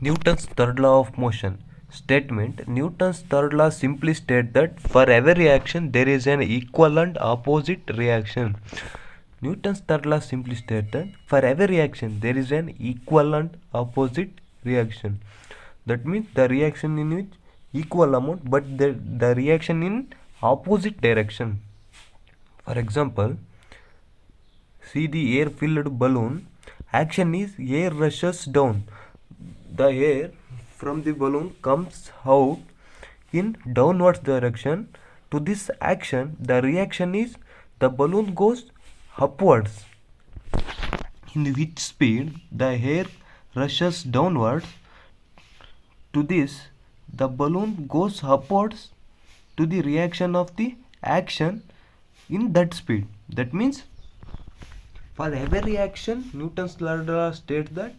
Newton's third law of motion statement. Newton's third law simply states that for every reaction there is an equal and opposite reaction. Newton's third law simply states that for every reaction there is an equal and opposite reaction. That means the reaction in which equal amount but the reaction in opposite direction. For example, see the air filled balloon. Action is air rushes down. The air from the balloon comes out in downwards direction. To this action, the reaction is the balloon goes upwards. In which speed the air rushes downwards. To this, the balloon goes upwards to the reaction of the action in that speed. That means for every reaction, Newton's law states that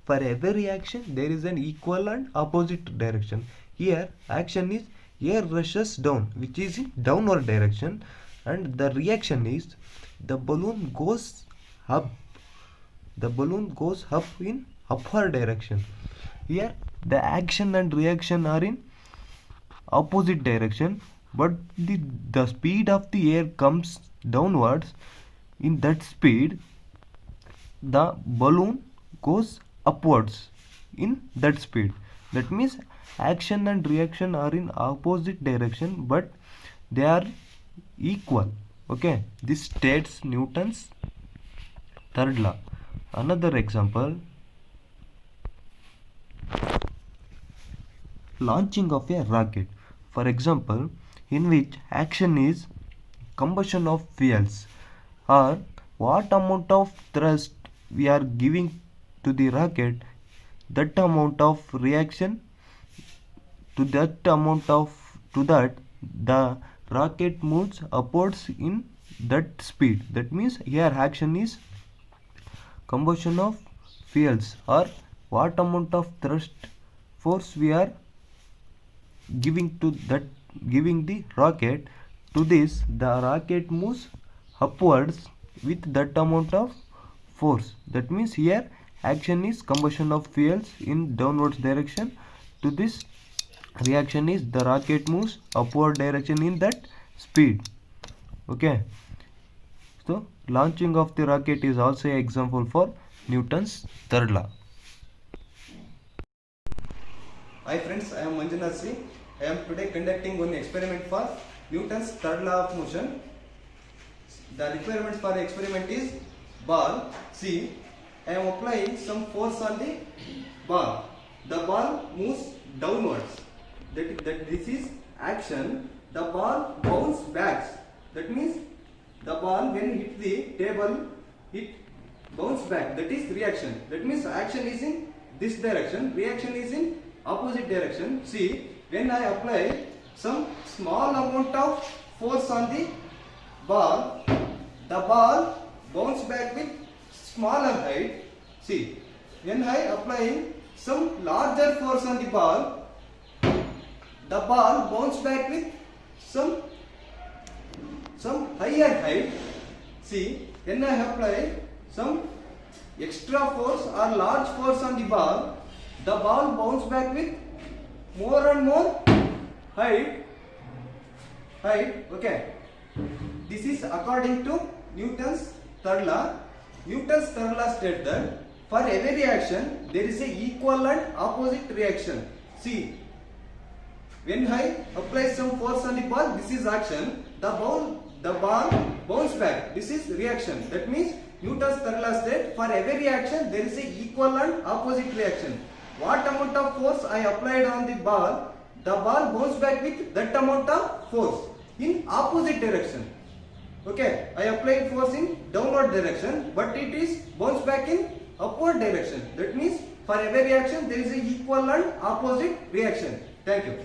for every reaction there is an equal and opposite direction. Here action is air rushes down, which is in downward direction, and the reaction is the balloon goes up. The balloon goes up in upward direction. Here the action and reaction are in opposite direction, but the speed of the air comes downwards. In that speed the balloon goes upwards in that speed. That means action and reaction are in opposite direction but they are equal. Okay, this states Newton's third law. Another example, launching of a rocket, for example, in which action is combustion of fuels, or what amount of thrust we are giving to the rocket, that amount of reaction to that the rocket moves upwards in that speed. That means here action is combustion of fuels, or what amount of thrust force we are giving the rocket. To this the rocket moves upwards with that amount of force. That means here action is combustion of fuels in downwards direction. To this reaction is the rocket moves upward direction in that speed. Okay, so launching of the rocket is also an example for Newton's third law. Hi friends, I am Manjunath Sri. I am today conducting one experiment for Newton's third law of motion. The requirement for the experiment is ball. See, I am applying some force on the ball. The ball moves downwards. That this is action. The ball bounces back. That means the ball when hit the table, it bounces back. That is reaction. That means action is in this direction, reaction is in opposite direction. See, when I apply some small amount of force on the ball bounces back with smaller height. See, when I apply some larger force on the ball bounces back with some higher height. See, when I apply some extra force or large force on the ball bounces back with more and more height. Okay, this is according to Newton's third law. Newton's third law states that for every reaction there is a equal and opposite reaction. See, when I apply some force on the ball, this is action. The ball bounces back. This is reaction. That means Newton's third law states for every reaction there is a equal and opposite reaction. What amount of force I applied on the ball bounces back with that amount of force in opposite direction. Okay, I applied force in downward direction, but it is bounced back in upward direction. That means for every reaction there is a equal and opposite reaction. Thank you.